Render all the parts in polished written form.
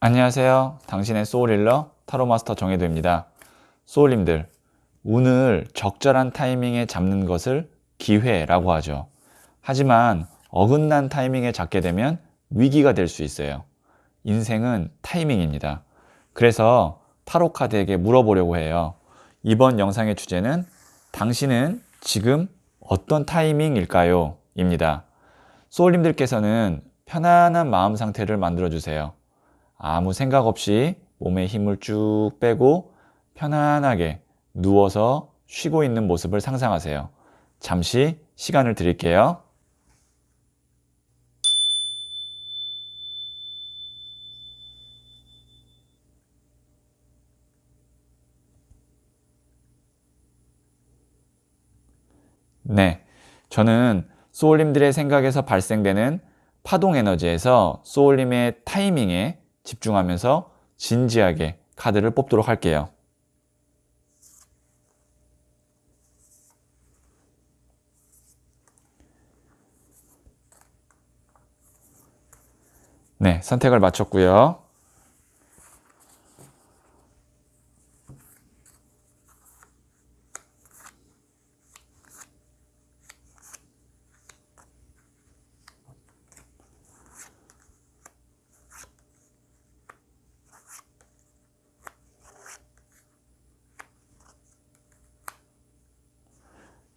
안녕하세요. 당신의 소울힐러 타로마스터 정혜도입니다. 소울님들, 운을 적절한 타이밍에 잡는 것을 기회라고 하죠. 하지만 어긋난 타이밍에 잡게 되면 위기가 될 수 있어요. 인생은 타이밍입니다. 그래서 타로 카드에게 물어보려고 해요. 이번 영상의 주제는 당신은 지금 어떤 타이밍일까요? 입니다. 소울님들께서는 편안한 마음 상태를 만들어 주세요. 아무 생각 없이 몸에 힘을 쭉 빼고 편안하게 누워서 쉬고 있는 모습을 상상하세요. 잠시 시간을 드릴게요. 네, 저는 소울님들의 생각에서 발생되는 파동 에너지에서 소울님의 타이밍에 집중하면서 진지하게 카드를 뽑도록 할게요. 네, 선택을 마쳤고요.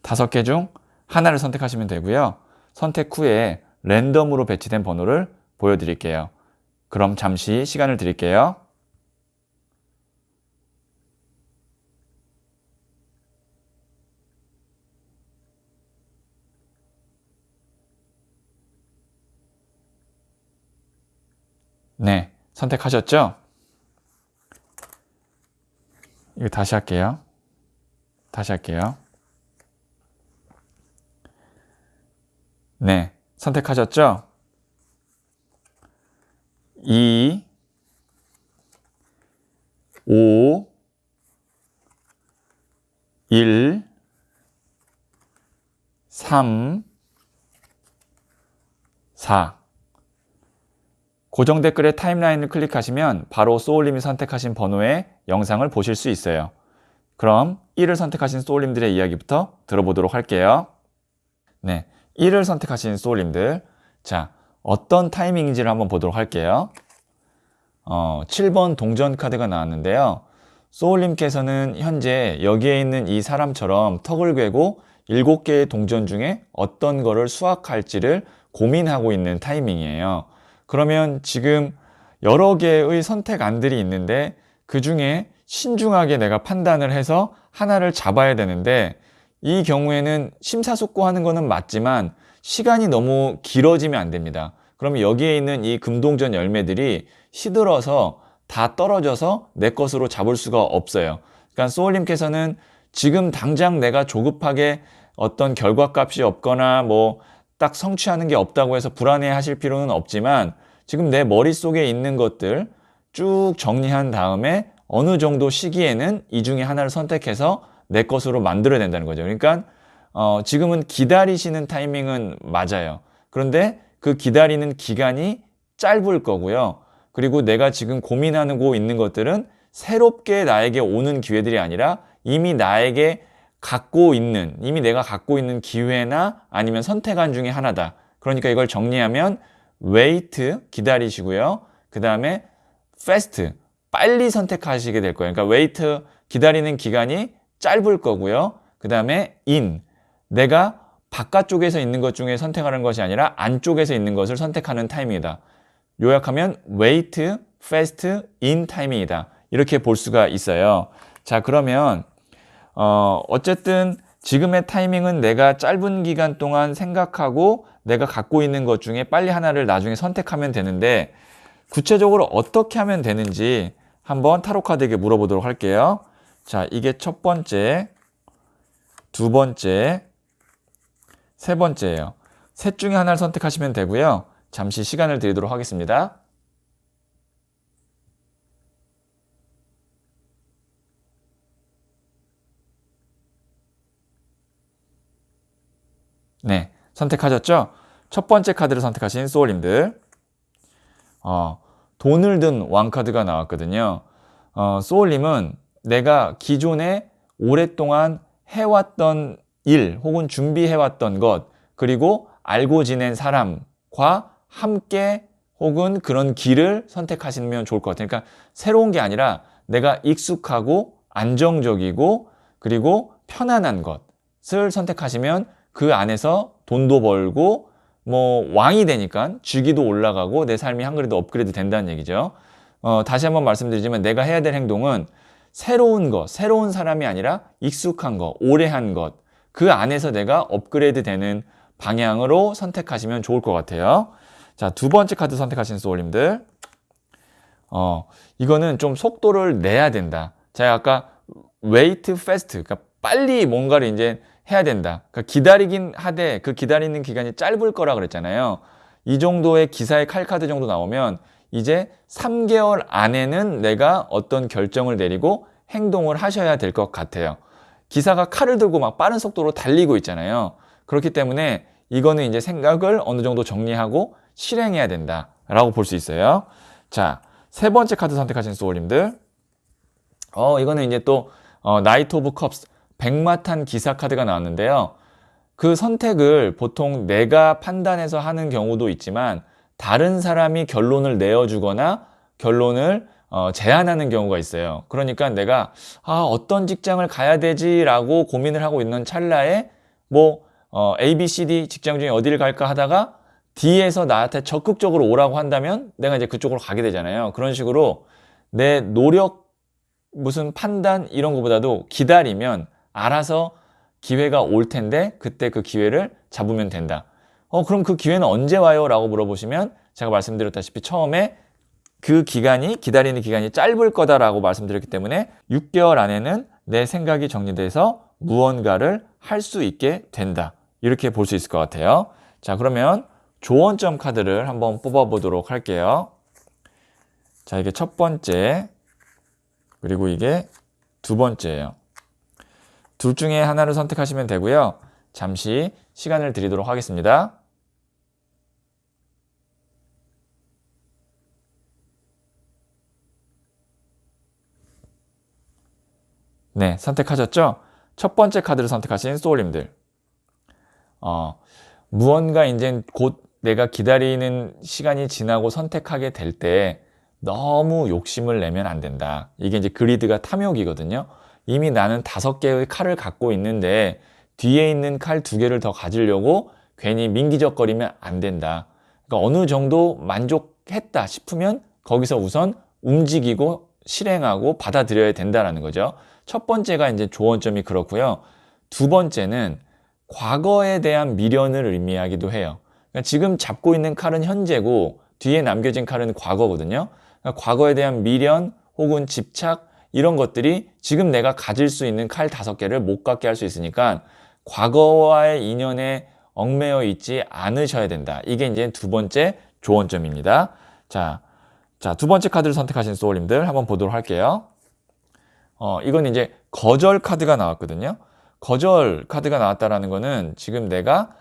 다섯 개 중 하나를 선택하시면 되고요. 선택 후에 랜덤으로 배치된 번호를 보여드릴게요. 그럼 잠시 시간을 드릴게요. 네, 선택하셨죠? 이거 다시 할게요. 다시 할게요. 네, 선택하셨죠? 2, 5, 1, 3, 4. 고정 댓글의 타임라인을 클릭하시면 바로 소울님이 선택하신 번호의 영상을 보실 수 있어요. 그럼 1을 선택하신 소울님들의 이야기부터 들어보도록 할게요. 네, 1을 선택하신 소울님들. 자, 어떤 타이밍인지를 한번 보도록 할게요. 7번 동전 카드가 나왔는데요. 소울님께서는 현재 여기에 있는 이 사람처럼 턱을 괴고 7개의 동전 중에 어떤 거를 수확할지를 고민하고 있는 타이밍이에요. 그러면 지금 여러 개의 선택안들이 있는데 그 중에 신중하게 내가 판단을 해서 하나를 잡아야 되는데 이 경우에는 심사숙고하는 거는 맞지만 시간이 너무 길어지면 안 됩니다. 그러면 여기에 있는 이 금동전 열매들이 시들어서 다 떨어져서 내 것으로 잡을 수가 없어요. 그러니까 소울님께서는 지금 당장 내가 조급하게 어떤 결과값이 없거나 뭐 딱 성취하는 게 없다고 해서 불안해 하실 필요는 없지만 지금 내 머릿속에 있는 것들 쭉 정리한 다음에 어느 정도 시기에는 이 중에 하나를 선택해서 내 것으로 만들어야 된다는 거죠. 그러니까 지금은 기다리시는 타이밍은 맞아요. 그런데 그 기다리는 기간이 짧을 거고요. 그리고 내가 지금 고민하고 있는 것들은 새롭게 나에게 오는 기회들이 아니라 이미 내가 갖고 있는 기회나 아니면 선택안 중에 하나다. 그러니까 이걸 정리하면 wait, 기다리시고요. 그 다음에 fast, 빨리 선택하시게 될 거예요. 그러니까 wait, 기다리는 기간이 짧을 거고요. 그 다음에 in, 내가 바깥쪽에서 있는 것 중에 선택하는 것이 아니라 안쪽에서 있는 것을 선택하는 타이밍이다. 요약하면 wait, fast, in 타이밍이다. 이렇게 볼 수가 있어요. 자, 그러면 어쨌든 지금의 타이밍은 내가 짧은 기간 동안 생각하고 내가 갖고 있는 것 중에 빨리 하나를 나중에 선택하면 되는데 구체적으로 어떻게 하면 되는지 한번 타로카드에게 물어보도록 할게요. 자, 이게 첫 번째, 두 번째, 세 번째예요. 셋 중에 하나를 선택하시면 되고요. 잠시 시간을 드리도록 하겠습니다. 네, 선택하셨죠? 첫 번째 카드를 선택하신 소울님들. 돈을 든 왕카드가 나왔거든요. 소울님은 내가 기존에 오랫동안 해왔던 일 혹은 준비해왔던 것, 그리고 알고 지낸 사람과 함께 혹은 그런 길을 선택하시면 좋을 것 같아요. 그러니까 새로운 게 아니라 내가 익숙하고 안정적이고 그리고 편안한 것을 선택하시면 그 안에서 돈도 벌고 뭐 왕이 되니까 직위도 올라가고 내 삶이 한 그래도 업그레이드 된다는 얘기죠. 다시 한번 말씀드리지만 내가 해야 될 행동은 새로운 것, 새로운 사람이 아니라 익숙한 것, 오래 한 것, 그 안에서 내가 업그레이드 되는 방향으로 선택하시면 좋을 것 같아요. 자, 두 번째 카드 선택하신 소울님들. 이거는 좀 속도를 내야 된다. 제가 아까 wait fast, 그러니까 빨리 뭔가를 이제 해야 된다. 그러니까 기다리긴 하되 그 기다리는 기간이 짧을 거라 그랬잖아요. 이 정도의 기사의 칼카드 정도 나오면 이제 3개월 안에는 내가 어떤 결정을 내리고 행동을 하셔야 될 것 같아요. 기사가 칼을 들고 막 빠른 속도로 달리고 있잖아요. 그렇기 때문에 이거는 이제 생각을 어느 정도 정리하고 실행해야 된다라고 볼 수 있어요. 자, 세 번째 카드 선택하신 소울님들. 이거는 이제 또 나이트 오브 컵스, 백마탄 기사 카드가 나왔는데요. 그 선택을 보통 내가 판단해서 하는 경우도 있지만 다른 사람이 결론을 내어주거나 결론을 제안하는 경우가 있어요. 그러니까 내가 어떤 직장을 가야 되지라고 고민을 하고 있는 찰나에 뭐 A, B, C, D 직장 중에 어디를 갈까 하다가 D에서 나한테 적극적으로 오라고 한다면 내가 이제 그쪽으로 가게 되잖아요. 그런 식으로 내 노력, 무슨 판단 이런 것보다도 기다리면 알아서 기회가 올 텐데 그때 그 기회를 잡으면 된다. 그럼 그 기회는 언제 와요? 라고 물어보시면 제가 말씀드렸다시피 처음에 그 기간이, 기다리는 기간이 짧을 거다라고 말씀드렸기 때문에 6개월 안에는 내 생각이 정리돼서 무언가를 할 수 있게 된다. 이렇게 볼 수 있을 것 같아요. 자, 그러면 조언점 카드를 한번 뽑아보도록 할게요. 자, 이게 첫 번째, 그리고 이게 두 번째예요. 둘 중에 하나를 선택하시면 되고요. 잠시 시간을 드리도록 하겠습니다. 네, 선택하셨죠? 첫 번째 카드를 선택하신 소울님들. 무언가 이제 곧 내가 기다리는 시간이 지나고 선택하게 될 때 너무 욕심을 내면 안 된다. 이게 이제 그리드가 탐욕이거든요. 이미 나는 5개의 칼을 갖고 있는데 뒤에 있는 칼 2개를 더 가지려고 괜히 민기적거리면 안 된다. 그러니까 어느 정도 만족했다 싶으면 거기서 우선 움직이고 실행하고 받아들여야 된다라는 거죠. 첫 번째가 이제 조언점이 그렇고요. 두 번째는 과거에 대한 미련을 의미하기도 해요. 그러니까 지금 잡고 있는 칼은 현재고 뒤에 남겨진 칼은 과거거든요. 그러니까 과거에 대한 미련 혹은 집착 이런 것들이 지금 내가 가질 수 있는 칼 5개를 못 갖게 할 수 있으니까 과거와의 인연에 얽매여 있지 않으셔야 된다. 이게 이제 두 번째 조언점입니다. 자, 두 번째 카드를 선택하신 소울님들 한번 보도록 할게요. 이건 이제 거절 카드가 나왔거든요. 거절 카드가 나왔다라는 거는 지금 내가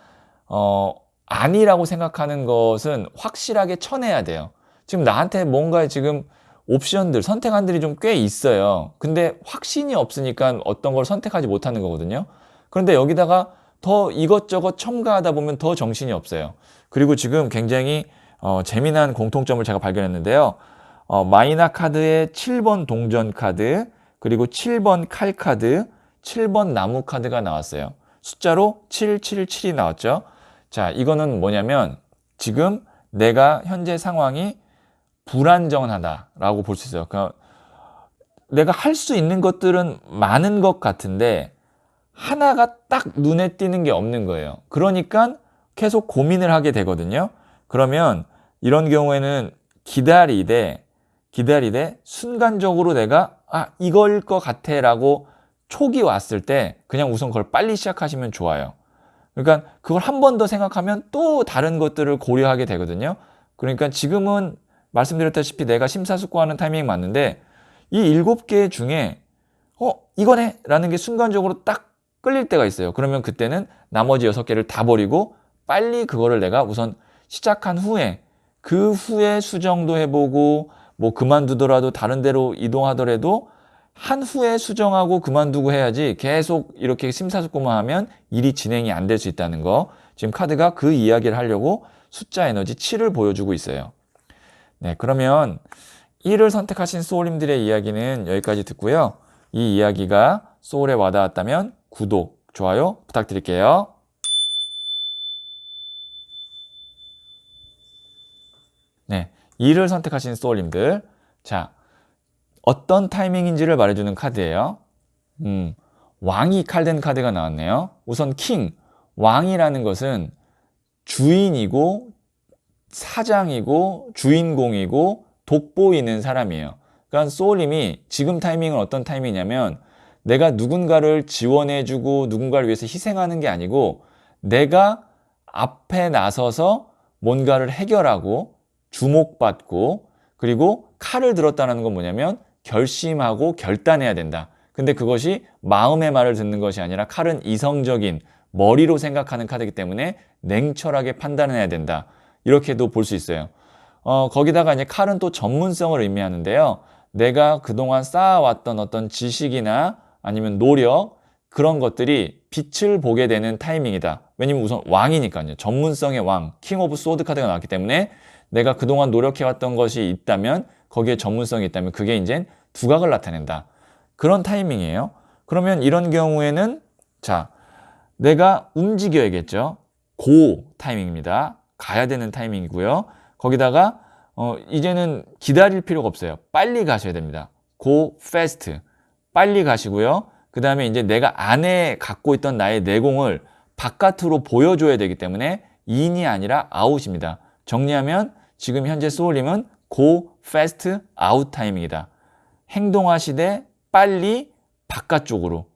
아니라고 생각하는 것은 확실하게 쳐내야 돼요. 지금 나한테 뭔가 지금 옵션들, 선택안들이 좀 꽤 있어요. 근데 확신이 없으니까 어떤 걸 선택하지 못하는 거거든요. 그런데 여기다가 더 이것저것 첨가하다 보면 더 정신이 없어요. 그리고 지금 굉장히 재미난 공통점을 제가 발견했는데요. 마이너 카드의 7번 동전 카드, 그리고 7번 칼 카드, 7번 나무 카드가 나왔어요. 숫자로 777이 나왔죠. 자, 이거는 뭐냐면 지금 내가 현재 상황이 불안정하다라고 볼 수 있어요. 그러니까 내가 할 수 있는 것들은 많은 것 같은데 하나가 딱 눈에 띄는 게 없는 거예요. 그러니까 계속 고민을 하게 되거든요. 그러면 이런 경우에는 기다리되 순간적으로 내가 이걸 것 같아 라고 촉이 왔을 때 그냥 우선 그걸 빨리 시작하시면 좋아요. 그러니까 그걸 한 번 더 생각하면 또 다른 것들을 고려하게 되거든요. 그러니까 지금은 말씀드렸다시피 내가 심사숙고하는 타이밍이 맞는데 이 7개 중에 이거네 라는 게 순간적으로 딱 끌릴 때가 있어요. 그러면 그때는 나머지 6개를 다 버리고 빨리 그거를 내가 우선 시작한 후에 그 후에 수정도 해보고 뭐 그만두더라도 다른 데로 이동하더라도 한 후에 수정하고 그만두고 해야지 계속 이렇게 심사숙고만 하면 일이 진행이 안 될 수 있다는 거. 지금 카드가 그 이야기를 하려고 숫자 에너지 7을 보여주고 있어요. 네, 그러면 1을 선택하신 소울님들의 이야기는 여기까지 듣고요. 이 이야기가 소울에 와닿았다면 구독, 좋아요 부탁드릴게요. 네, 2를 선택하신 소울님들. 자, 어떤 타이밍인지를 말해주는 카드예요. 왕이 칼든 카드가 나왔네요. 우선 킹, 왕이라는 것은 주인이고 사장이고 주인공이고 돋보이는 사람이에요. 그러니까 소울님이 지금 타이밍은 어떤 타이밍이냐면 내가 누군가를 지원해주고 누군가를 위해서 희생하는 게 아니고 내가 앞에 나서서 뭔가를 해결하고 주목받고 그리고 칼을 들었다는 건 뭐냐면 결심하고 결단해야 된다. 근데 그것이 마음의 말을 듣는 것이 아니라 칼은 이성적인 머리로 생각하는 카드이기 때문에 냉철하게 판단해야 된다. 이렇게도 볼 수 있어요. 거기다가 이제 칼은 또 전문성을 의미하는데요. 내가 그동안 쌓아왔던 어떤 지식이나 아니면 노력 그런 것들이 빛을 보게 되는 타이밍이다. 왜냐면 우선 왕이니까요. 전문성의 왕, 킹 오브 소드 카드가 나왔기 때문에 내가 그동안 노력해왔던 것이 있다면 거기에 전문성이 있다면 그게 이제 두각을 나타낸다. 그런 타이밍이에요. 그러면 이런 경우에는 자, 내가 움직여야겠죠. 고 타이밍입니다. 가야 되는 타이밍이고요. 거기다가 이제는 기다릴 필요가 없어요. 빨리 가셔야 됩니다. Go fast. 빨리 가시고요. 그 다음에 이제 내가 안에 갖고 있던 나의 내공을 바깥으로 보여줘야 되기 때문에 in이 아니라 out입니다. 정리하면 지금 현재 소울님은 Go fast out 타이밍이다. 행동하시되 빨리 바깥쪽으로.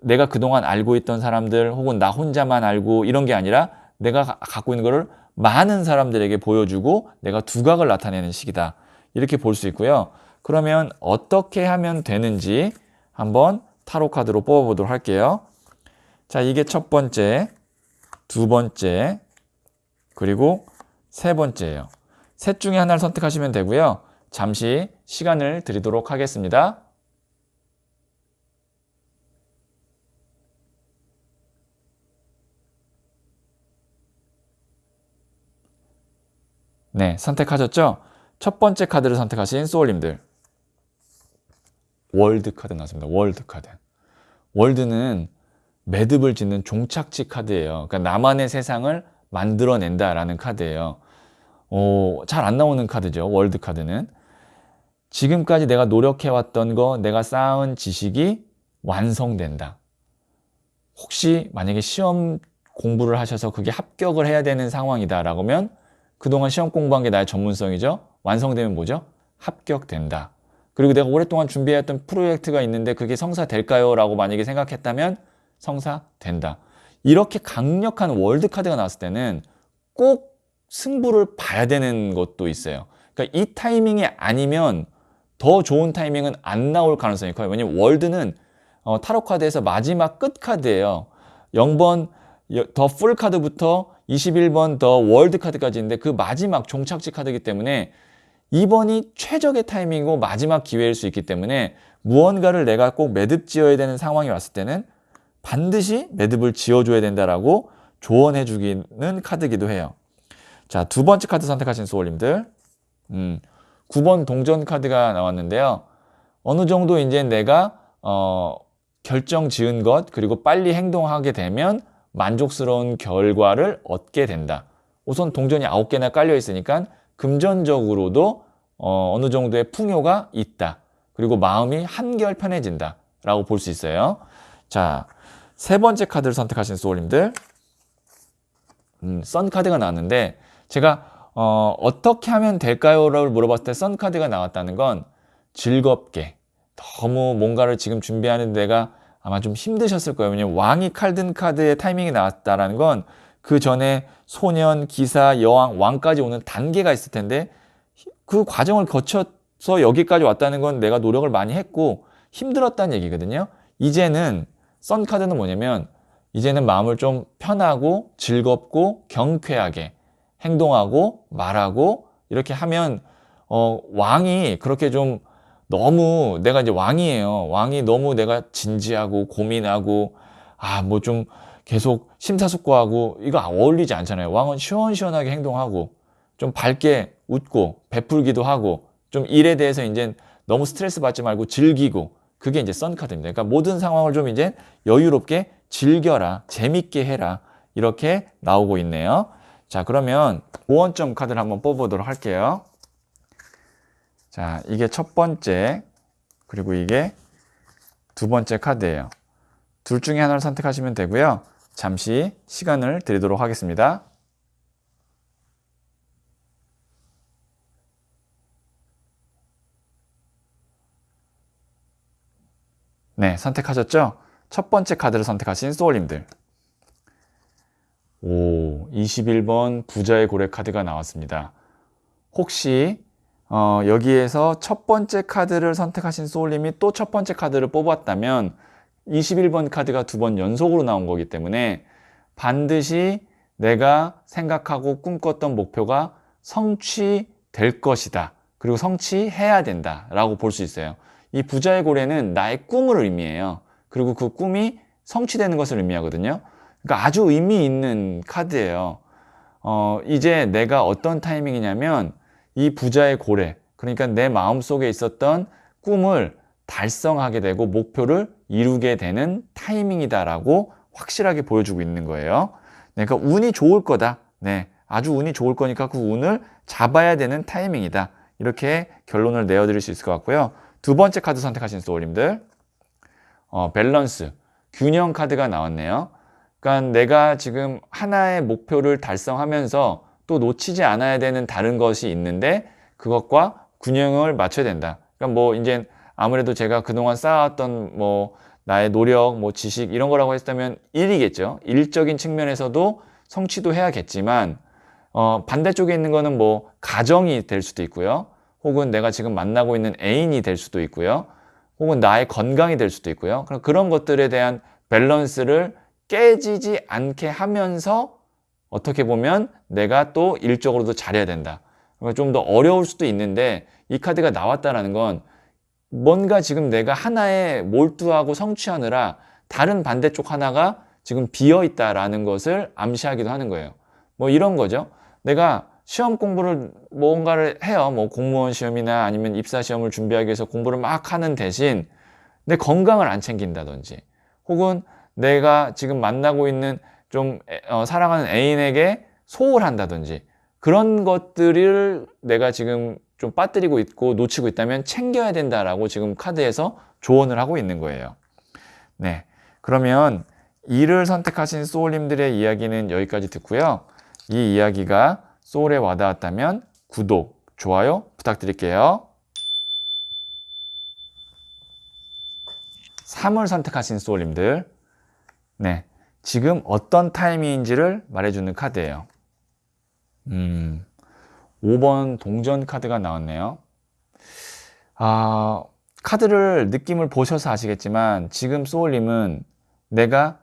내가 그동안 알고 있던 사람들 혹은 나 혼자만 알고 이런 게 아니라 내가 갖고 있는 거를 많은 사람들에게 보여주고 내가 두각을 나타내는 시기다. 이렇게 볼 수 있고요. 그러면 어떻게 하면 되는지 한번 타로 카드로 뽑아보도록 할게요. 자, 이게 첫 번째, 두 번째, 그리고 세 번째예요. 셋 중에 하나를 선택하시면 되고요. 잠시 시간을 드리도록 하겠습니다. 네, 선택하셨죠? 첫 번째 카드를 선택하신 소울님들. 월드 카드 나왔습니다. 월드 카드. 월드는 매듭을 짓는 종착지 카드예요. 그러니까 나만의 세상을 만들어낸다라는 카드예요. 잘 안 나오는 카드죠. 월드 카드는. 지금까지 내가 노력해왔던 거, 내가 쌓은 지식이 완성된다. 혹시 만약에 시험 공부를 하셔서 그게 합격을 해야 되는 상황이다라고 하면 그동안 시험 공부한 게 나의 전문성이죠. 완성되면 뭐죠? 합격된다. 그리고 내가 오랫동안 준비해왔던 프로젝트가 있는데 그게 성사될까요? 라고 만약에 생각했다면 성사된다. 이렇게 강력한 월드카드가 나왔을 때는 꼭 승부를 봐야 되는 것도 있어요. 그러니까 이 타이밍이 아니면 더 좋은 타이밍은 안 나올 가능성이 커요. 왜냐면 월드는 타로 카드에서 마지막 끝 카드예요. 0번 더 풀 카드부터 21번 더 월드 카드까지 있는데 그 마지막 종착지 카드이기 때문에 이번이 최적의 타이밍이고 마지막 기회일 수 있기 때문에 무언가를 내가 꼭 매듭 지어야 되는 상황이 왔을 때는 반드시 매듭을 지어줘야 된다라고 조언해 주기는 카드이기도 해요. 자, 두 번째 카드 선택하신 소울님들. 9번 동전 카드가 나왔는데요. 어느 정도 이제 내가 결정 지은 것 그리고 빨리 행동하게 되면 만족스러운 결과를 얻게 된다. 우선 동전이 9개나 깔려 있으니까 금전적으로도 어느 정도의 풍요가 있다. 그리고 마음이 한결 편해진다 라고 볼 수 있어요. 자, 세 번째 카드를 선택하신 소울님들. 선 카드가 나왔는데 제가 어떻게 하면 될까요?를 물어봤을 때 선 카드가 나왔다는 건 즐겁게 너무 뭔가를 지금 준비하는 데가 아마 좀 힘드셨을 거예요. 왜냐면 왕이 칼든 카드의 타이밍이 나왔다는 건 그 전에 소년, 기사, 여왕, 왕까지 오는 단계가 있을 텐데 그 과정을 거쳐서 여기까지 왔다는 건 내가 노력을 많이 했고 힘들었다는 얘기거든요. 이제는 선 카드는 뭐냐면 이제는 마음을 좀 편하고 즐겁고 경쾌하게 행동하고 말하고 이렇게 하면 왕이 그렇게 좀 너무 내가 이제 왕이에요. 왕이 너무 내가 진지하고 고민하고 뭐 좀 계속 심사숙고하고 이거 어울리지 않잖아요. 왕은 시원시원하게 행동하고 좀 밝게 웃고 베풀기도 하고 좀 일에 대해서 이제 너무 스트레스 받지 말고 즐기고 그게 이제 선 카드입니다. 그러니까 모든 상황을 좀 이제 여유롭게 즐겨라, 재밌게 해라 이렇게 나오고 있네요. 자, 그러면 5원점 카드를 한번 뽑아보도록 할게요. 자, 이게 첫 번째, 그리고 이게 두 번째 카드예요. 둘 중에 하나를 선택하시면 되고요. 잠시 시간을 드리도록 하겠습니다. 네, 선택하셨죠? 첫 번째 카드를 선택하신 소울님들. 21번 부자의 고래 카드가 나왔습니다. 혹시 여기에서 첫 번째 카드를 선택하신 소울님이 또 첫 번째 카드를 뽑았다면 21번 카드가 두 번 연속으로 나온 거기 때문에 반드시 내가 생각하고 꿈꿨던 목표가 성취될 것이다. 그리고 성취해야 된다 라고 볼 수 있어요. 이 부자의 고래는 나의 꿈을 의미해요. 그리고 그 꿈이 성취되는 것을 의미하거든요. 그러니까 아주 의미 있는 카드예요. 이제 내가 어떤 타이밍이냐면 이 부자의 고래, 그러니까 내 마음속에 있었던 꿈을 달성하게 되고 목표를 이루게 되는 타이밍이다라고 확실하게 보여주고 있는 거예요. 네, 그러니까 운이 좋을 거다. 네, 아주 운이 좋을 거니까 그 운을 잡아야 되는 타이밍이다. 이렇게 결론을 내어드릴 수 있을 것 같고요. 두 번째 카드 선택하신 소울님들, 밸런스, 균형 카드가 나왔네요. 그러니까 내가 지금 하나의 목표를 달성하면서 또 놓치지 않아야 되는 다른 것이 있는데 그것과 균형을 맞춰야 된다. 그러니까 뭐 이제 아무래도 제가 그동안 쌓아왔던 뭐 나의 노력, 뭐 지식 이런 거라고 했다면 일이겠죠. 일적인 측면에서도 성취도 해야겠지만 반대쪽에 있는 거는 뭐 가정이 될 수도 있고요. 혹은 내가 지금 만나고 있는 애인이 될 수도 있고요. 혹은 나의 건강이 될 수도 있고요. 그런 것들에 대한 밸런스를 깨지지 않게 하면서 어떻게 보면 내가 또 일적으로도 잘해야 된다. 좀 더 어려울 수도 있는데 이 카드가 나왔다는 건 뭔가 지금 내가 하나에 몰두하고 성취하느라 다른 반대쪽 하나가 지금 비어 있다라는 것을 암시하기도 하는 거예요. 뭐 이런 거죠. 내가 시험 공부를 뭔가를 해요. 뭐 공무원 시험이나 아니면 입사 시험을 준비하기 위해서 공부를 막 하는 대신 내 건강을 안 챙긴다든지 혹은 내가 지금 만나고 있는 좀 사랑하는 애인에게 소홀한다든지 그런 것들을 내가 지금 좀 빠뜨리고 있고 놓치고 있다면 챙겨야 된다라고 지금 카드에서 조언을 하고 있는 거예요. 네, 그러면 이를 선택하신 소울님들의 이야기는 여기까지 듣고요. 이 이야기가 소울에 와닿았다면 구독, 좋아요 부탁드릴게요. 3을 선택하신 소울님들, 네, 지금 어떤 타이밍인지를 말해주는 카드예요. 5번 동전 카드가 나왔네요. 카드를 느낌을 보셔서 아시겠지만 지금 소울님은 내가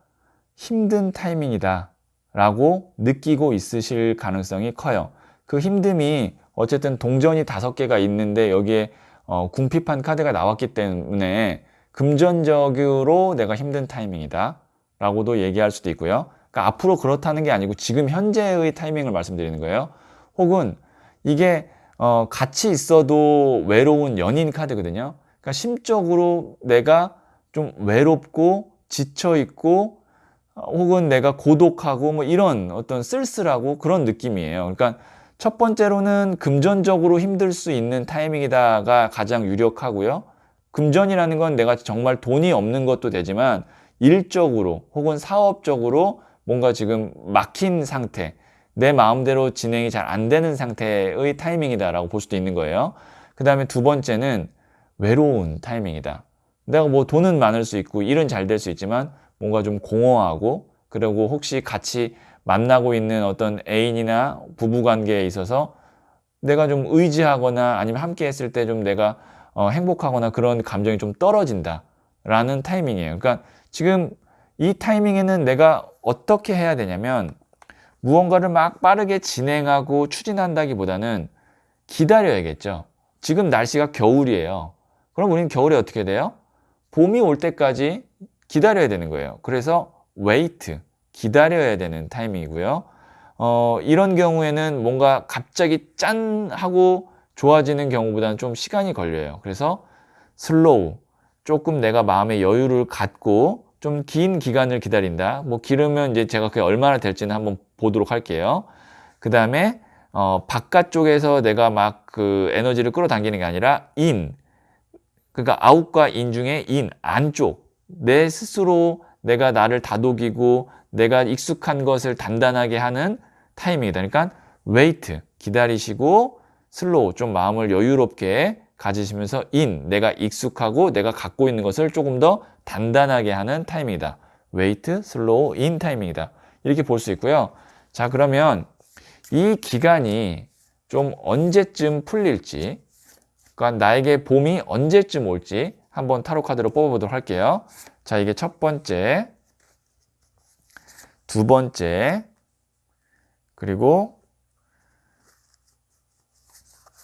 힘든 타이밍이다 라고 느끼고 있으실 가능성이 커요. 그 힘듦이 어쨌든 동전이 5개가 있는데 여기에 궁핍한 카드가 나왔기 때문에 금전적으로 내가 힘든 타이밍이다 라고도 얘기할 수도 있고요. 그러니까 앞으로 그렇다는 게 아니고 지금 현재의 타이밍을 말씀드리는 거예요. 혹은 이게 같이 있어도 외로운 연인 카드거든요. 그러니까 심적으로 내가 좀 외롭고 지쳐있고 혹은 내가 고독하고 뭐 이런 어떤 쓸쓸하고 그런 느낌이에요. 그러니까 첫 번째로는 금전적으로 힘들 수 있는 타이밍이다가 가장 유력하고요. 금전이라는 건 내가 정말 돈이 없는 것도 되지만 일적으로 혹은 사업적으로 뭔가 지금 막힌 상태, 내 마음대로 진행이 잘 안 되는 상태의 타이밍이다라고 볼 수도 있는 거예요. 그 다음에 두 번째는 외로운 타이밍이다. 내가 뭐 돈은 많을 수 있고 일은 잘 될 수 있지만 뭔가 좀 공허하고 그리고 혹시 같이 만나고 있는 어떤 애인이나 부부관계에 있어서 내가 좀 의지하거나 아니면 함께 했을 때 좀 내가 행복하거나 그런 감정이 좀 떨어진다라는 타이밍이에요. 그러니까 지금 이 타이밍에는 내가 어떻게 해야 되냐면 무언가를 막 빠르게 진행하고 추진한다기보다는 기다려야겠죠. 지금 날씨가 겨울이에요. 그럼 우리는 겨울에 어떻게 돼요? 봄이 올 때까지 기다려야 되는 거예요. 그래서 wait, 기다려야 되는 타이밍이고요. 이런 경우에는 뭔가 갑자기 짠 하고 좋아지는 경우보다는 좀 시간이 걸려요. 그래서 slow, 조금 내가 마음의 여유를 갖고 좀 긴 기간을 기다린다. 뭐 길으면 이제 제가 그게 얼마나 될지는 한번 보도록 할게요. 그 다음에 바깥쪽에서 내가 막 그 에너지를 끌어당기는 게 아니라 in, 그러니까 out과 in 중에 in, 안쪽, 내 스스로 내가 나를 다독이고 내가 익숙한 것을 단단하게 하는 타이밍이다. 그러니까 wait, 기다리시고 slow, 좀 마음을 여유롭게 가지시면서 in, 내가 익숙하고 내가 갖고 있는 것을 조금 더 단단하게 하는 타이밍이다. wait, slow, in 타이밍이다. 이렇게 볼 수 있고요. 자, 그러면 이 기간이 좀 언제쯤 풀릴지, 그러니까 나에게 봄이 언제쯤 올지 한번 타로 카드로 뽑아보도록 할게요. 자, 이게 첫 번째, 두 번째, 그리고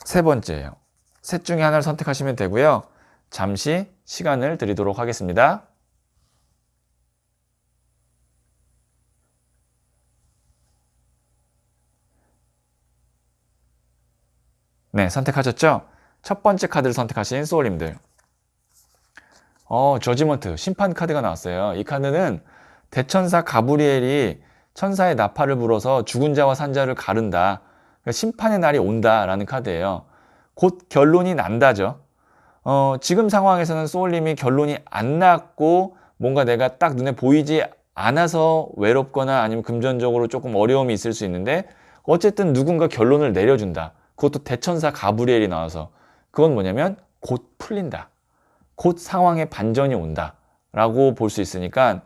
세 번째예요. 셋 중에 하나를 선택하시면 되고요. 잠시 시간을 드리도록 하겠습니다. 네, 선택하셨죠? 첫 번째 카드를 선택하신 소울님들. 저지먼트, 심판 카드가 나왔어요. 이 카드는 대천사 가브리엘이 천사의 나팔을 불어서 죽은 자와 산 자를 가른다. 그러니까 심판의 날이 온다라는 카드예요. 곧 결론이 난다죠. 지금 상황에서는 소울님이 결론이 안 났고 뭔가 내가 딱 눈에 보이지 않아서 외롭거나 아니면 금전적으로 조금 어려움이 있을 수 있는데 어쨌든 누군가 결론을 내려준다. 그것도 대천사 가브리엘이 나와서 그건 뭐냐면 곧 풀린다. 곧 상황의 반전이 온다. 라고 볼 수 있으니까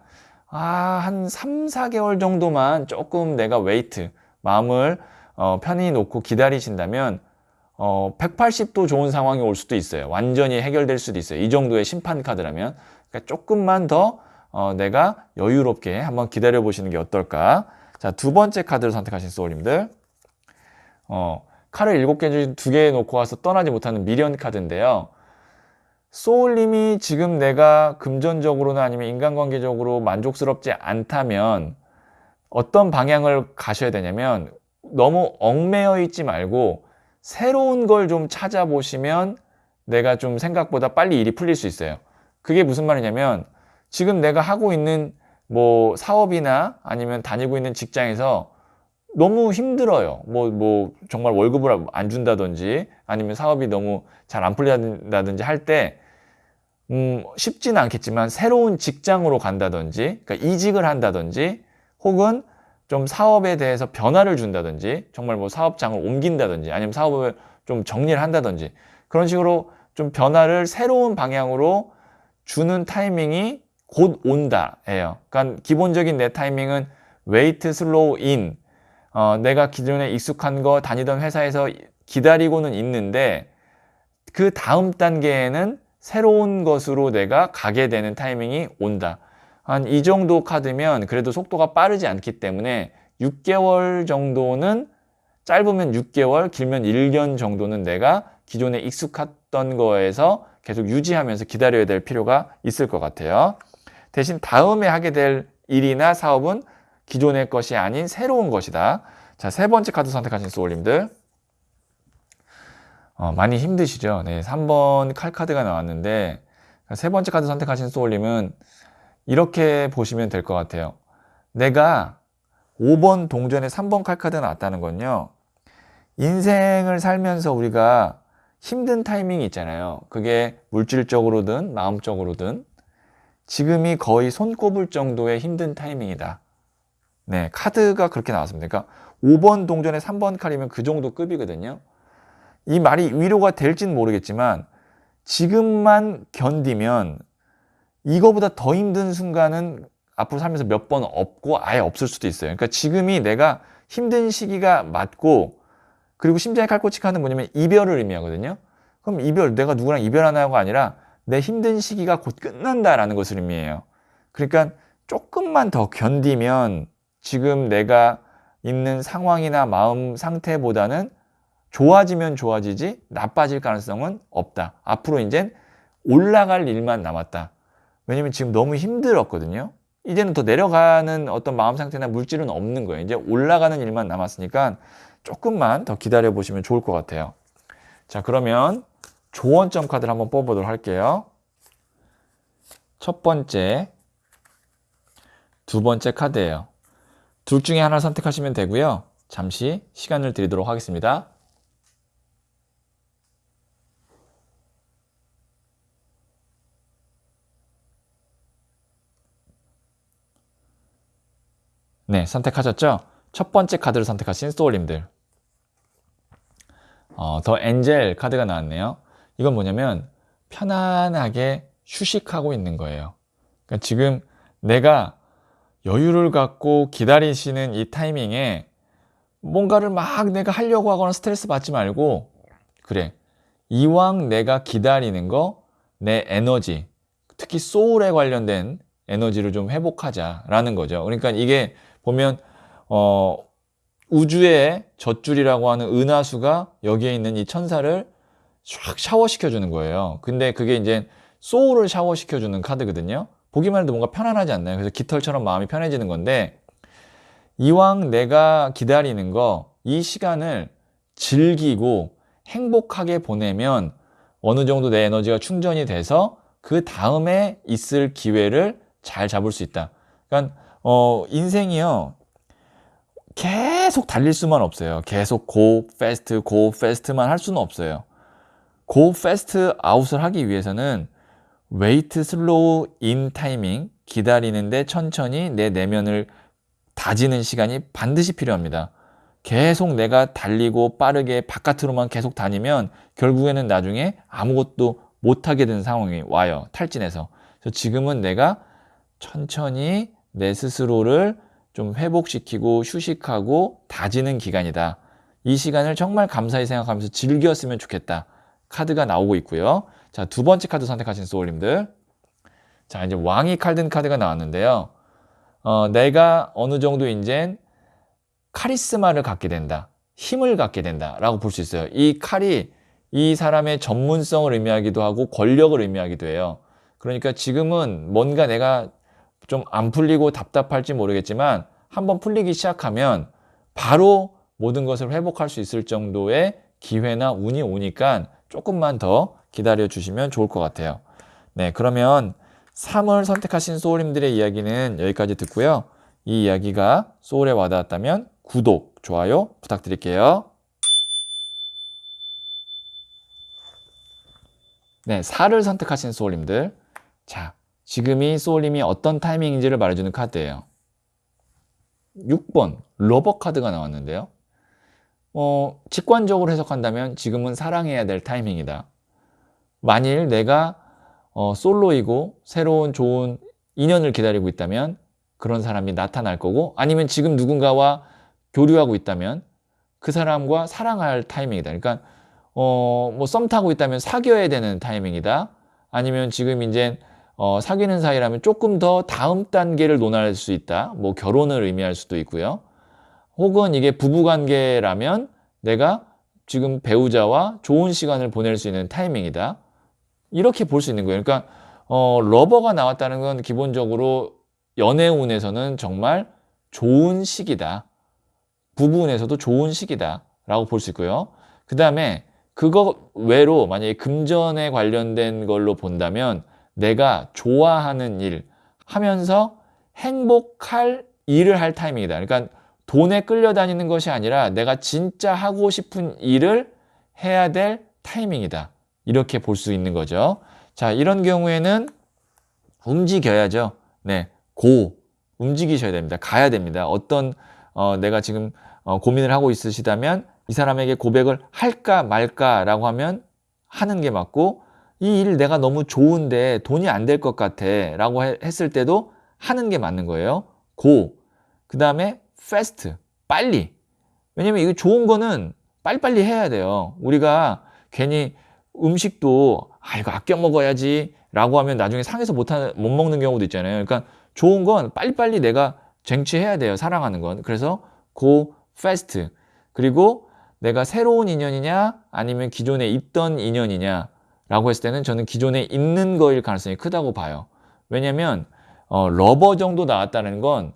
한 3, 4개월 정도만 조금 내가 웨이트, 마음을 편히 놓고 기다리신다면 180도 좋은 상황이 올 수도 있어요. 완전히 해결될 수도 있어요. 이 정도의 심판 카드라면. 그러니까 조금만 더 내가 여유롭게 한번 기다려 보시는 게 어떨까. 자, 두 번째 카드를 선택하신 소울님들. 칼을 7개 중 2개 놓고 와서 떠나지 못하는 미련 카드인데요. 소울님이 지금 내가 금전적으로나 아니면 인간관계적으로 만족스럽지 않다면 어떤 방향을 가셔야 되냐면 너무 얽매여 있지 말고 새로운 걸 좀 찾아보시면 내가 좀 생각보다 빨리 일이 풀릴 수 있어요. 그게 무슨 말이냐면 지금 내가 하고 있는 뭐 사업이나 아니면 다니고 있는 직장에서 너무 힘들어요. 뭐 정말 월급을 안 준다든지 아니면 사업이 너무 잘 안 풀린다든지 할 때 쉽지는 않겠지만 새로운 직장으로 간다든지 그러니까 이직을 한다든지 혹은 좀 사업에 대해서 변화를 준다든지 정말 뭐 사업장을 옮긴다든지 아니면 사업을 좀 정리를 한다든지 그런 식으로 좀 변화를 새로운 방향으로 주는 타이밍이 곧 온다예요. 그러니까 기본적인 내 타이밍은 wait, slow, in. 내가 기존에 익숙한 거 다니던 회사에서 기다리고는 있는데 그 다음 단계에는 새로운 것으로 내가 가게 되는 타이밍이 온다. 한 이 정도 카드면 그래도 속도가 빠르지 않기 때문에 6개월 정도는 짧으면 6개월, 길면 1년 정도는 내가 기존에 익숙했던 거에서 계속 유지하면서 기다려야 될 필요가 있을 것 같아요. 대신 다음에 하게 될 일이나 사업은 기존의 것이 아닌 새로운 것이다. 자, 세 번째 카드 선택하신 소울님들. 많이 힘드시죠? 네, 3번 칼 카드가 나왔는데 세 번째 카드 선택하신 소울님은 이렇게 보시면 될 것 같아요. 내가 5번 동전에 3번 칼 카드가 나왔다는 건요. 인생을 살면서 우리가 힘든 타이밍이 있잖아요. 그게 물질적으로든 마음적으로든 지금이 거의 손꼽을 정도의 힘든 타이밍이다. 네, 카드가 그렇게 나왔습니다. 그러니까 5번 동전에 3번 칼이면 그 정도 급이거든요. 이 말이 위로가 될지는 모르겠지만 지금만 견디면 이거보다 더 힘든 순간은 앞으로 살면서 몇 번 없고 아예 없을 수도 있어요. 그러니까 지금이 내가 힘든 시기가 맞고 그리고 심장에 칼꽂이 카드는 뭐냐면 이별을 의미하거든요. 그럼 내가 누구랑 이별하나가 아니라 내 힘든 시기가 곧 끝난다라는 것을 의미해요. 그러니까 조금만 더 견디면 지금 내가 있는 상황이나 마음 상태보다는 좋아지면 좋아지지 나빠질 가능성은 없다. 앞으로 이제 올라갈 일만 남았다. 왜냐면 지금 너무 힘들었거든요. 이제는 더 내려가는 어떤 마음 상태나 물질은 없는 거예요. 이제 올라가는 일만 남았으니까 조금만 더 기다려 보시면 좋을 것 같아요. 자, 그러면 조언점 카드를 한번 뽑아보도록 할게요. 첫 번째, 두 번째 카드예요. 둘 중에 하나를 선택하시면 되고요. 잠시 시간을 드리도록 하겠습니다. 네, 선택하셨죠? 첫 번째 카드를 선택하신 소울님들. 더 엔젤 카드가 나왔네요. 이건 뭐냐면 편안하게 휴식하고 있는 거예요. 그러니까 지금 내가 여유를 갖고 기다리시는 이 타이밍에 뭔가를 막 내가 하려고 하거나 스트레스 받지 말고, 그래, 이왕 내가 기다리는 거 내 에너지, 특히 소울에 관련된 에너지를 좀 회복하자라는 거죠. 그러니까 이게 보면 우주의 젖줄이라고 하는 은하수가 여기에 있는 이 천사를 쫙 샤워시켜주는 거예요. 근데 그게 이제 소울을 샤워시켜주는 카드거든요. 보기만 해도 뭔가 편안하지 않나요? 그래서 깃털처럼 마음이 편해지는 건데, 이왕 내가 기다리는 거, 이 시간을 즐기고 행복하게 보내면 어느 정도 내 에너지가 충전이 돼서 그 다음에 있을 기회를 잘 잡을 수 있다. 그러니까 인생이요, 계속 달릴 수만 없어요. 계속 go fast만 할 수는 없어요. go fast out을 하기 위해서는 wait slow in 타이밍, 기다리는데 천천히 내 내면을 다지는 시간이 반드시 필요합니다. 계속 내가 달리고 빠르게 바깥으로만 계속 다니면 결국에는 나중에 아무것도 못하게 되는 상황이 와요. 탈진해서. 그래서 지금은 내가 천천히 내 스스로를 좀 회복시키고 휴식하고 다지는 기간이다. 이 시간을 정말 감사히 생각하면서 즐겼으면 좋겠다. 카드가 나오고 있고요. 자, 두 번째 카드 선택하신 소울님들. 자, 이제 왕이 칼든 카드가 나왔는데요. 내가 어느 정도 이제 카리스마를 갖게 된다. 힘을 갖게 된다. 라고 볼 수 있어요. 이 칼이 이 사람의 전문성을 의미하기도 하고 권력을 의미하기도 해요. 그러니까 지금은 뭔가 내가 좀 안 풀리고 답답할지 모르겠지만 한번 풀리기 시작하면 바로 모든 것을 회복할 수 있을 정도의 기회나 운이 오니까 조금만 더 기다려 주시면 좋을 것 같아요. 네, 그러면 3을 선택하신 소울님들의 이야기는 여기까지 듣고요. 이 이야기가 소울에 와닿았다면 구독, 좋아요 부탁드릴게요. 네, 4를 선택하신 소울님들. 자, 지금이 소울님이 어떤 타이밍인지를 말해주는 카드예요. 6번, 러버 카드가 나왔는데요. 직관적으로 해석한다면 지금은 사랑해야 될 타이밍이다. 만일 내가 솔로이고 새로운 좋은 인연을 기다리고 있다면 그런 사람이 나타날 거고, 아니면 지금 누군가와 교류하고 있다면 그 사람과 사랑할 타이밍이다. 그러니까 뭐 썸 타고 있다면 사귀어야 되는 타이밍이다. 아니면 지금 이제 사귀는 사이라면 조금 더 다음 단계를 논할 수 있다. 뭐 결혼을 의미할 수도 있고요. 혹은 이게 부부관계라면 내가 지금 배우자와 좋은 시간을 보낼 수 있는 타이밍이다. 이렇게 볼 수 있는 거예요. 그러니까 러버가 나왔다는 건 기본적으로 연애운에서는 정말 좋은 시기다. 부부운에서도 좋은 시기다 라고 볼 수 있고요. 그 다음에 그거 외로 만약에 금전에 관련된 걸로 본다면 내가 좋아하는 일 하면서 행복할 일을 할 타이밍이다. 그러니까 돈에 끌려다니는 것이 아니라 내가 진짜 하고 싶은 일을 해야 될 타이밍이다. 이렇게 볼 수 있는 거죠. 자, 이런 경우에는 움직여야죠. 네, 움직이셔야 됩니다. 가야 됩니다. 어떤 내가 지금 고민을 하고 있으시다면 이 사람에게 고백을 할까 말까라고 하면 하는 게 맞고, 이 일 내가 너무 좋은데 돈이 안 될 것 같아 라고 했을 때도 하는 게 맞는 거예요. 그 다음에 fast, 빨리. 왜냐면 이거 좋은 거는 빨리빨리 해야 돼요. 우리가 괜히 음식도 이거 아껴 먹어야지 라고 하면 나중에 상해서 못 먹는 경우도 있잖아요. 그러니까 좋은 건 빨리빨리 내가 쟁취해야 돼요. 사랑하는 건. 그래서 go fast. 그리고 내가 새로운 인연이냐 아니면 기존에 있던 인연이냐 라고 했을 때는 저는 기존에 있는 거일 가능성이 크다고 봐요. 왜냐면 러버 정도 나왔다는 건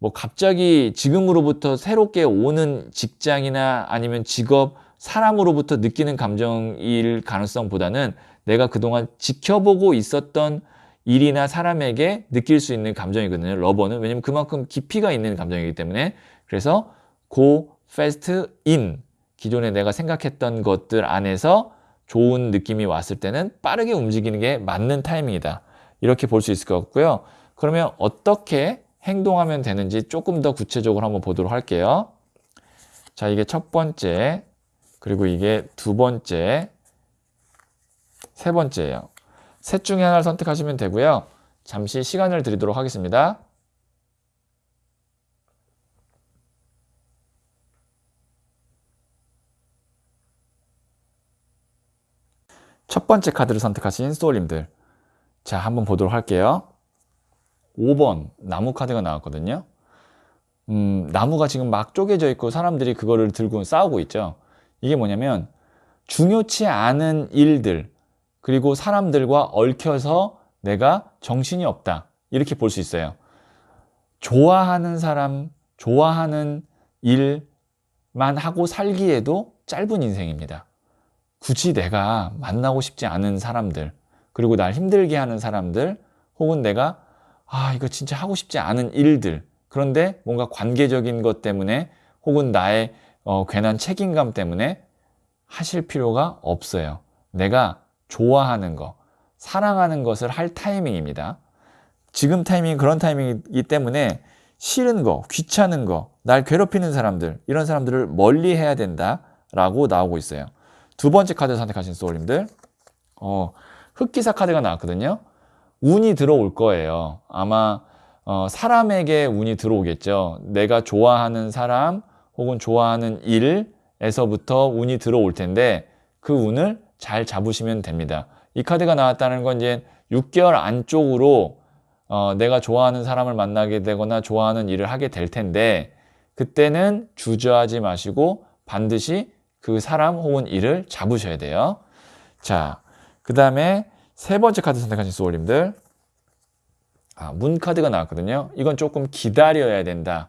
뭐 갑자기 지금으로부터 새롭게 오는 직장이나 아니면 직업, 사람으로부터 느끼는 감정일 가능성보다는 내가 그동안 지켜보고 있었던 일이나 사람에게 느낄 수 있는 감정이거든요. 러버는. 왜냐면 그만큼 깊이가 있는 감정이기 때문에. 그래서 go fast in, 기존에 내가 생각했던 것들 안에서 좋은 느낌이 왔을 때는 빠르게 움직이는 게 맞는 타이밍이다. 이렇게 볼 수 있을 것 같고요. 그러면 어떻게 행동하면 되는지 조금 더 구체적으로 한번 보도록 할게요. 자, 이게 첫 번째, 그리고 이게 두 번째, 세 번째예요. 셋 중에 하나를 선택하시면 되고요. 잠시 시간을 드리도록 하겠습니다. 첫 번째 카드를 선택하신 소울님들. 자, 한번 보도록 할게요. 5번 나무 카드가 나왔거든요. 나무가 지금 막 쪼개져 있고 사람들이 그거를 들고 싸우고 있죠. 이게 뭐냐면 중요치 않은 일들 그리고 사람들과 얽혀서 내가 정신이 없다. 이렇게 볼 수 있어요. 좋아하는 사람, 좋아하는 일만 하고 살기에도 짧은 인생입니다. 굳이 내가 만나고 싶지 않은 사람들, 그리고 날 힘들게 하는 사람들, 혹은 내가 이거 진짜 하고 싶지 않은 일들, 그런데 뭔가 관계적인 것 때문에 혹은 나의 괜한 책임감 때문에 하실 필요가 없어요. 내가 좋아하는 거, 사랑하는 것을 할 타이밍입니다. 지금 타이밍이 그런 타이밍이기 때문에 싫은 거, 귀찮은 거, 날 괴롭히는 사람들, 이런 사람들을 멀리 해야 된다라고 나오고 있어요. 두 번째 카드 선택하신 소울님들, 흑기사 카드가 나왔거든요. 운이 들어올 거예요. 아마 사람에게 운이 들어오겠죠. 내가 좋아하는 사람 혹은 좋아하는 일에서부터 운이 들어올 텐데 그 운을 잘 잡으시면 됩니다. 이 카드가 나왔다는 건 이제 6개월 안쪽으로 내가 좋아하는 사람을 만나게 되거나 좋아하는 일을 하게 될 텐데 그때는 주저하지 마시고 반드시 그 사람 혹은 일을 잡으셔야 돼요. 자, 그 다음에 세 번째 카드 선택하신 소울님들, 문 카드가 나왔거든요. 이건 조금 기다려야 된다.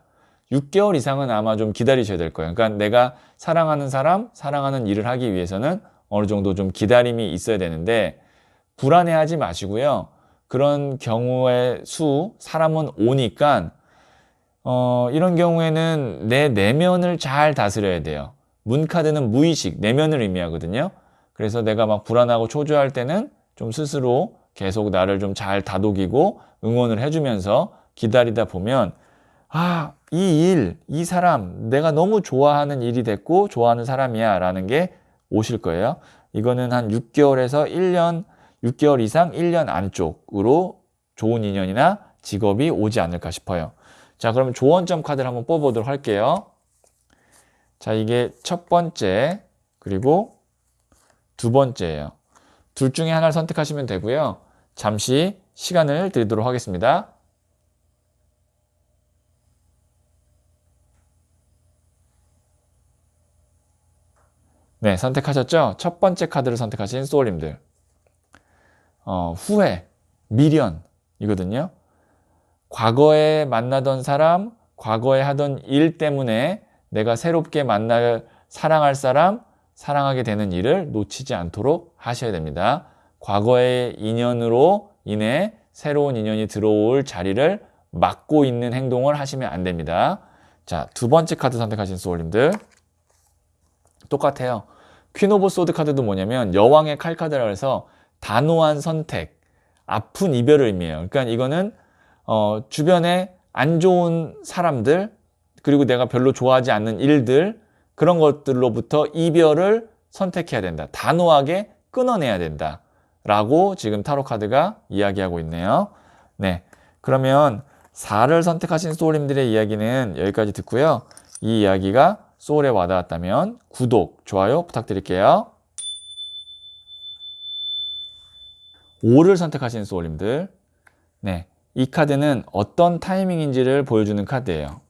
6개월 이상은 아마 좀 기다리셔야 될 거예요. 그러니까 내가 사랑하는 사람, 사랑하는 일을 하기 위해서는 어느 정도 좀 기다림이 있어야 되는데 불안해하지 마시고요. 그런 경우의 사람은 오니까 이런 경우에는 내 내면을 잘 다스려야 돼요. 문 카드는 무의식, 내면을 의미하거든요. 그래서 내가 막 불안하고 초조할 때는 좀 스스로 계속 나를 좀 잘 다독이고 응원을 해주면서 기다리다 보면 이 일, 이 사람, 내가 너무 좋아하는 일이 됐고 좋아하는 사람이야 라는 게 오실 거예요. 이거는 한 6개월에서 1년, 6개월 이상 1년 안쪽으로 좋은 인연이나 직업이 오지 않을까 싶어요. 자, 그러면 조언점 카드를 한번 뽑아보도록 할게요. 자, 이게 첫 번째, 그리고 두 번째예요. 둘 중에 하나를 선택하시면 되고요. 잠시 시간을 드리도록 하겠습니다. 네, 선택하셨죠? 첫 번째 카드를 선택하신 소울님들. 후회, 미련이거든요. 과거에 만나던 사람, 과거에 하던 일 때문에 내가 새롭게 사랑할 사람, 사랑하게 되는 일을 놓치지 않도록 하셔야 됩니다. 과거의 인연으로 인해 새로운 인연이 들어올 자리를 막고 있는 행동을 하시면 안 됩니다. 자, 두 번째 카드 선택하신 소울님들. 똑같아요. 퀸 오브 소드 카드도 뭐냐면 여왕의 칼 카드라 해서 단호한 선택, 아픈 이별을 의미해요. 그러니까 이거는 주변에 안 좋은 사람들, 그리고 내가 별로 좋아하지 않는 일들, 그런 것들로부터 이별을 선택해야 된다. 단호하게 끊어내야 된다. 라고 지금 타로 카드가 이야기하고 있네요. 네. 그러면 4를 선택하신 소울님들의 이야기는 여기까지 듣고요. 이 이야기가 소울에 와닿았다면 구독, 좋아요 부탁드릴게요. 5를 선택하신 소울님들. 네. 이 카드는 어떤 타이밍인지를 보여주는 카드예요.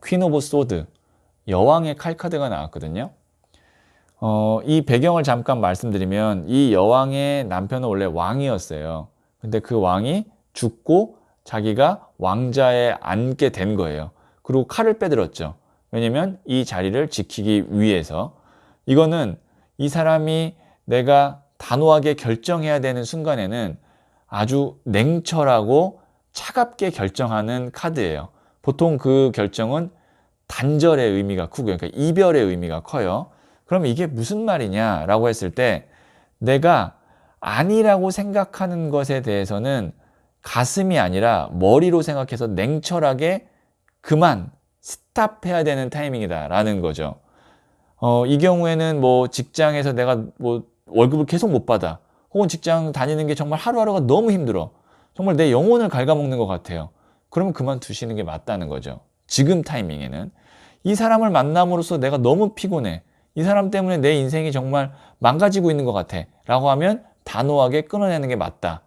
퀸 오브 소드. 여왕의 칼 카드가 나왔거든요. 이 배경을 잠깐 말씀드리면 이 여왕의 남편은 원래 왕이었어요. 근데 그 왕이 죽고 자기가 왕자에 앉게 된 거예요. 그리고 칼을 빼들었죠. 왜냐면 이 자리를 지키기 위해서. 이거는 이 사람이 내가 단호하게 결정해야 되는 순간에는 아주 냉철하고 차갑게 결정하는 카드예요. 보통 그 결정은 단절의 의미가 크고요. 그러니까 이별의 의미가 커요. 그럼 이게 무슨 말이냐라고 했을 때 내가 아니라고 생각하는 것에 대해서는 가슴이 아니라 머리로 생각해서 냉철하게 그만 스탑해야 되는 타이밍이다라는 거죠. 이 경우에는 뭐 직장에서 내가 뭐 월급을 계속 못 받아. 혹은 직장 다니는 게 정말 하루하루가 너무 힘들어. 정말 내 영혼을 갉아먹는 것 같아요. 그러면 그만두시는 게 맞다는 거죠. 지금 타이밍에는. 이 사람을 만남으로써 내가 너무 피곤해. 이 사람 때문에 내 인생이 정말 망가지고 있는 것 같아. 라고 하면 단호하게 끊어내는 게 맞다.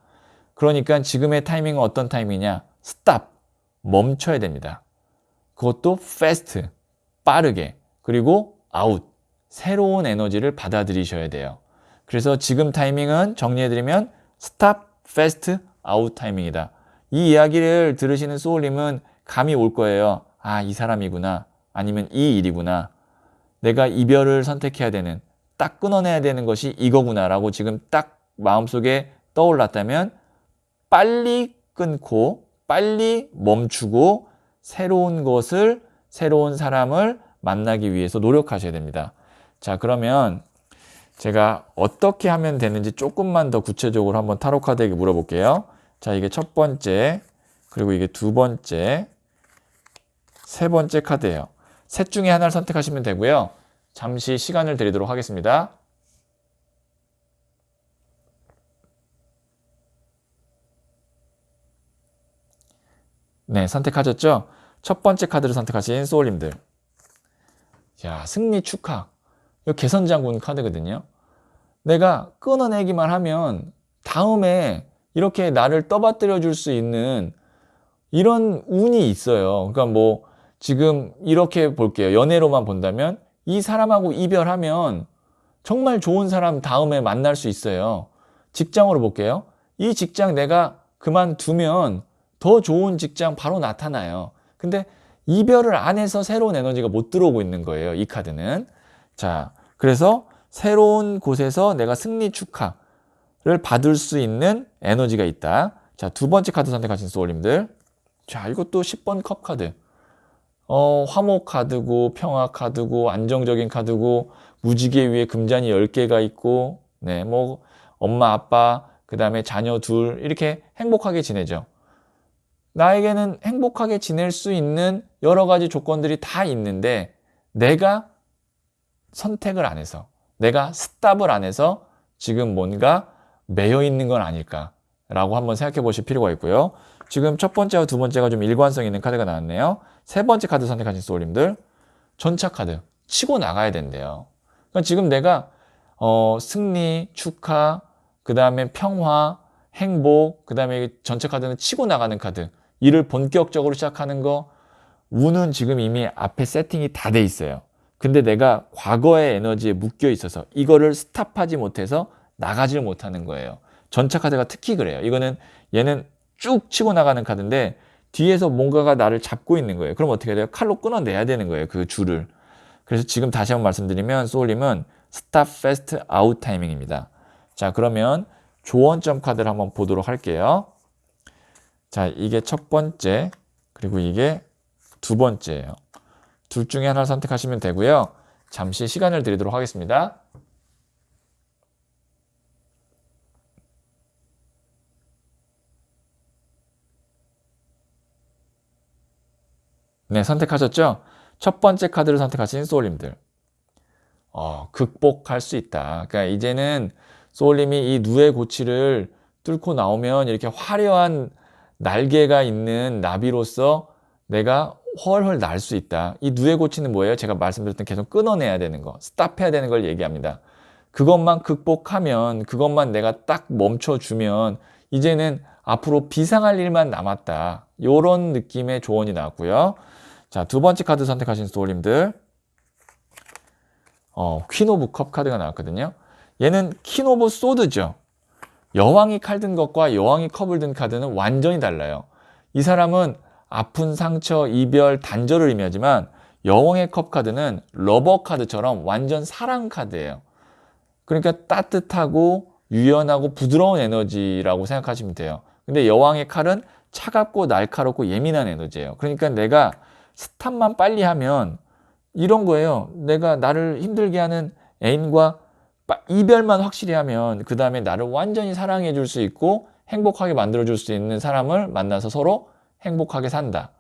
그러니까 지금의 타이밍은 어떤 타이밍이냐? 스탑. 멈춰야 됩니다. 그것도 fast. 빠르게. 그리고 out. 새로운 에너지를 받아들이셔야 돼요. 그래서 지금 타이밍은 정리해드리면 stop, fast, out 타이밍이다. 이 이야기를 들으시는 소울님은 감이 올 거예요. 아, 이 사람이구나. 아니면 이 일이구나. 내가 이별을 선택해야 되는, 딱 끊어내야 되는 것이 이거구나 라고 지금 딱 마음속에 떠올랐다면 빨리 끊고 빨리 멈추고 새로운 것을, 새로운 사람을 만나기 위해서 노력하셔야 됩니다. 자, 그러면 제가 어떻게 하면 되는지 조금만 더 구체적으로 한번 타로 카드에게 물어볼게요. 자, 이게 첫 번째, 그리고 이게 두 번째, 세 번째 카드예요. 셋 중에 하나를 선택하시면 되고요. 잠시 시간을 드리도록 하겠습니다. 네, 선택하셨죠? 첫 번째 카드를 선택하신 소울님들. 야, 승리 축하. 이거 개선장군 카드거든요. 내가 끊어내기만 하면 다음에 이렇게 나를 떠받들여 줄 수 있는 이런 운이 있어요. 그러니까 뭐 지금 이렇게 볼게요. 연애로만 본다면 이 사람하고 이별하면 정말 좋은 사람 다음에 만날 수 있어요. 직장으로 볼게요. 이 직장 내가 그만두면 더 좋은 직장 바로 나타나요. 근데 이별을 안 해서 새로운 에너지가 못 들어오고 있는 거예요. 이 카드는. 자, 그래서 새로운 곳에서 내가 승리 축하를 받을 수 있는 에너지가 있다. 자, 두 번째 카드 선택하신 소울님들. 자, 이것도 10번 컵 카드. 화목 카드고, 평화 카드고, 안정적인 카드고, 무지개 위에 금잔이 10개가 있고, 네, 뭐, 엄마, 아빠, 그 다음에 자녀 둘, 이렇게 행복하게 지내죠. 나에게는 행복하게 지낼 수 있는 여러 가지 조건들이 다 있는데, 내가 선택을 안 해서, 내가 스탑을 안 해서 지금 뭔가 매여 있는 건 아닐까라고 한번 생각해 보실 필요가 있고요. 지금 첫 번째와 두 번째가 좀 일관성 있는 카드가 나왔네요. 세 번째 카드 선택하신 소울님들, 전차 카드 치고 나가야 된대요. 그러니까 지금 내가 승리, 축하, 그 다음에 평화, 행복, 그 다음에 전체 카드는 치고 나가는 카드. 일을 본격적으로 시작하는 거, 운은 지금 이미 앞에 세팅이 다 돼 있어요. 근데 내가 과거의 에너지에 묶여 있어서 이거를 스탑하지 못해서 나가질 못하는 거예요. 전차 카드가 특히 그래요. 이거는 얘는 쭉 치고 나가는 카드인데 뒤에서 뭔가가 나를 잡고 있는 거예요. 그럼 어떻게 해야 돼요? 칼로 끊어내야 되는 거예요. 그 줄을. 그래서 지금 다시 한번 말씀드리면 소울님은 스탑 패스트 아웃 타이밍입니다. 자, 그러면 조언점 카드를 한번 보도록 할게요. 자, 이게 첫 번째, 그리고 이게 두 번째예요. 둘 중에 하나를 선택하시면 되고요. 잠시 시간을 드리도록 하겠습니다. 네, 선택하셨죠? 첫 번째 카드를 선택하신 소울님들. 극복할 수 있다. 그러니까 이제는 소울님이 이 누에 고치를 뚫고 나오면 이렇게 화려한 날개가 있는 나비로서 내가 훨훨 날 수 있다. 이 누에 고치는 뭐예요? 제가 말씀드렸던 계속 끊어내야 되는 거, 스탑해야 되는 걸 얘기합니다. 그것만 극복하면, 그것만 내가 딱 멈춰주면 이제는 앞으로 비상할 일만 남았다. 이런 느낌의 조언이 나왔고요. 자, 두 번째 카드 선택하신 소울님들. 퀸 오브 컵 카드가 나왔거든요. 얘는 퀸 오브 소드죠. 여왕이 칼 든 것과 여왕이 컵을 든 카드는 완전히 달라요. 이 사람은 아픈 상처, 이별, 단절을 의미하지만 여왕의 컵 카드는 러버 카드처럼 완전 사랑 카드예요. 그러니까 따뜻하고 유연하고 부드러운 에너지라고 생각하시면 돼요. 근데 여왕의 칼은 차갑고 날카롭고 예민한 에너지예요. 그러니까 내가 스탑만 빨리 하면 이런 거예요. 내가 나를 힘들게 하는 애인과 이별만 확실히 하면 그 다음에 나를 완전히 사랑해 줄 수 있고 행복하게 만들어 줄 수 있는 사람을 만나서 서로 행복하게 산다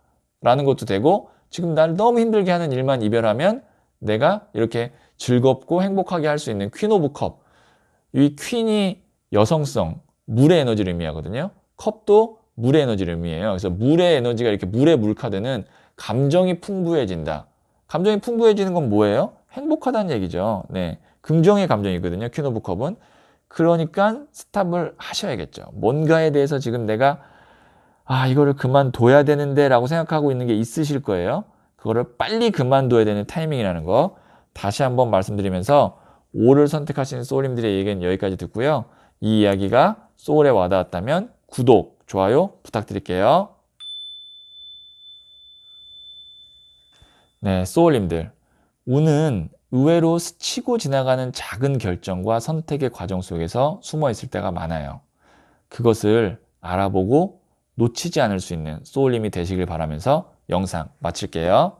라는 것도 되고, 지금 나를 너무 힘들게 하는 일만 이별하면 내가 이렇게 즐겁고 행복하게 할 수 있는 퀸 오브 컵. 이 퀸이 여성성, 물의 에너지를 의미하거든요. 컵도 물의 에너지를 의미해요. 그래서 물의 에너지가 이렇게 물의 물 카드는 감정이 풍부해진다. 감정이 풍부해지는 건 뭐예요? 행복하다는 얘기죠. 네, 긍정의 감정이거든요. 퀸 오브 컵은. 그러니까 스탑을 하셔야겠죠. 뭔가에 대해서 지금 내가 이거를 그만둬야 되는데 라고 생각하고 있는 게 있으실 거예요. 그거를 빨리 그만둬야 되는 타이밍이라는 거 다시 한번 말씀드리면서, 5를 선택하신 소울님들의 얘기는 여기까지 듣고요. 이 이야기가 소울에 와닿았다면 구독, 좋아요 부탁드릴게요. 네, 소울님들. 운은 의외로 스치고 지나가는 작은 결정과 선택의 과정 속에서 숨어 있을 때가 많아요. 그것을 알아보고 놓치지 않을 수 있는 소울님이 되시길 바라면서 영상 마칠게요.